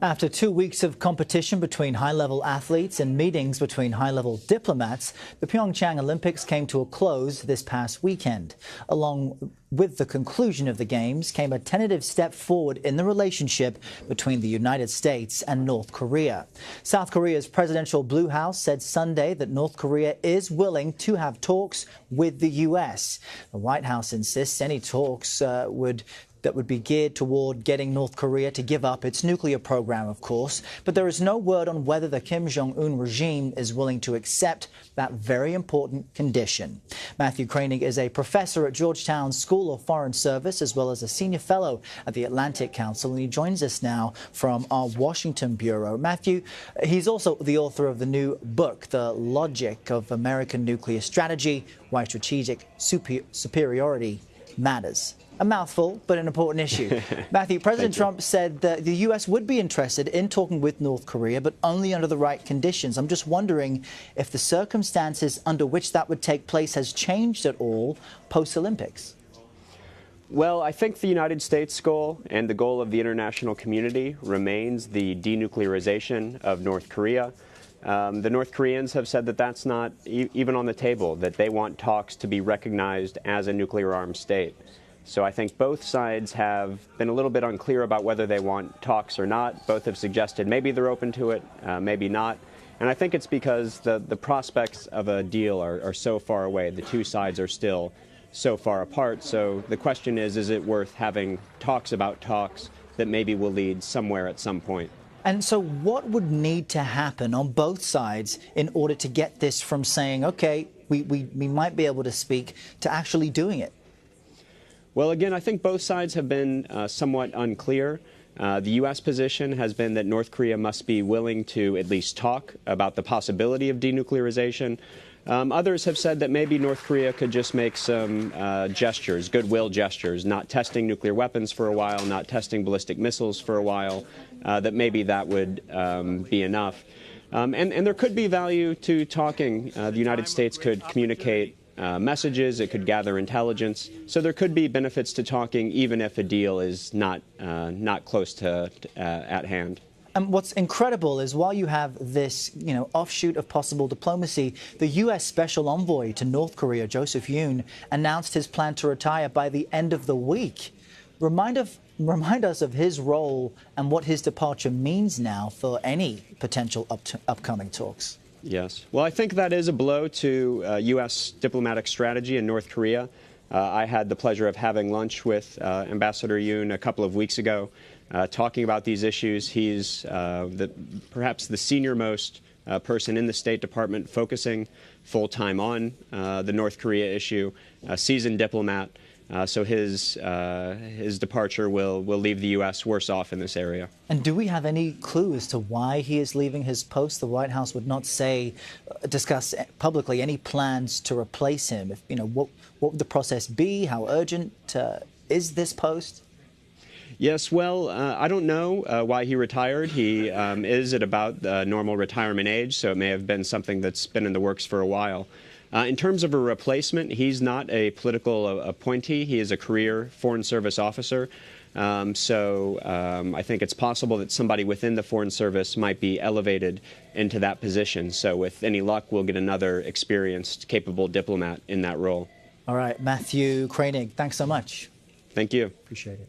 After 2 weeks of competition between high-level athletes and meetings between high-level diplomats, the Pyeongchang Olympics came to a close this past weekend. Along with the conclusion of the Games came a tentative step forward in the relationship between the United States and North Korea. South Korea's presidential Blue House said Sunday that North Korea is willing to have talks with the U.S. The White House insists any talks that would be geared toward getting North Korea to give up its nuclear program, of course. But there is no word on whether the Kim Jong-un regime is willing to accept that very important condition. Matthew Kroenig is a professor at Georgetown School of Foreign Service, as well as a senior fellow at the Atlantic Council, and he joins us now from our Washington bureau. Matthew, he's also the author of the new book, The Logic of American Nuclear Strategy, Why Strategic Superiority Matters. A mouthful, but an important issue. Matthew, President Trump said that the U.S. would be interested in talking with North Korea, but only under the right conditions. I'm just wondering if the circumstances under which that would take place has changed at all post-Olympics. Well, I think the United States goal and the goal of the international community remains the denuclearization of North Korea. The North Koreans have said that that's not even on the table, that they want talks to be recognized as a nuclear-armed state. So I think both sides have been a little bit unclear about whether they want talks or not. Both have suggested maybe they're open to it, maybe not. And I think it's because the prospects of a deal are so far away. The two sides are still so far apart. So the question is it worth having talks about talks that maybe will lead somewhere at some point? And so what would need to happen on both sides in order to get this from saying, OK, we might be able to speak, to actually doing it? Well, again, I think both sides have been somewhat unclear. The U.S. position has been that North Korea must be willing to at least talk about the possibility of denuclearization. Others have said that maybe North Korea could just make some gestures, goodwill gestures, not testing nuclear weapons for a while, not testing ballistic missiles for a while, that maybe that would be enough. And there could be value to talking. The United States could communicate messages, it could gather intelligence. So there could be benefits to talking, even if a deal is not close to at hand. And what's incredible is while you have this, offshoot of possible diplomacy, the U.S. Special Envoy to North Korea, Joseph Yun, announced his plan to retire by the end of the week. Remind us of his role and what his departure means now for any potential upcoming talks. Yes. Well, I think that is a blow to U.S. diplomatic strategy in North Korea. I had the pleasure of having lunch with Ambassador Yun a couple of weeks ago, talking about these issues. He's perhaps the senior-most person in the State Department focusing full-time on the North Korea issue, a seasoned diplomat. So his departure will leave the U.S. worse off in this area. And do we have any clue as to why he is leaving his post? The White House would not discuss publicly any plans to replace him. What would the process be? How urgent is this post? Yes, well, I don't know why he retired. He is at about normal retirement age, so it may have been something that's been in the works for a while. In terms of a replacement, he's not a political appointee. He is a career Foreign Service officer. So I think it's possible that somebody within the Foreign Service might be elevated into that position. So with any luck, we'll get another experienced, capable diplomat in that role. All right, Matthew Kroenig, thanks so much. Thank you. Appreciate it.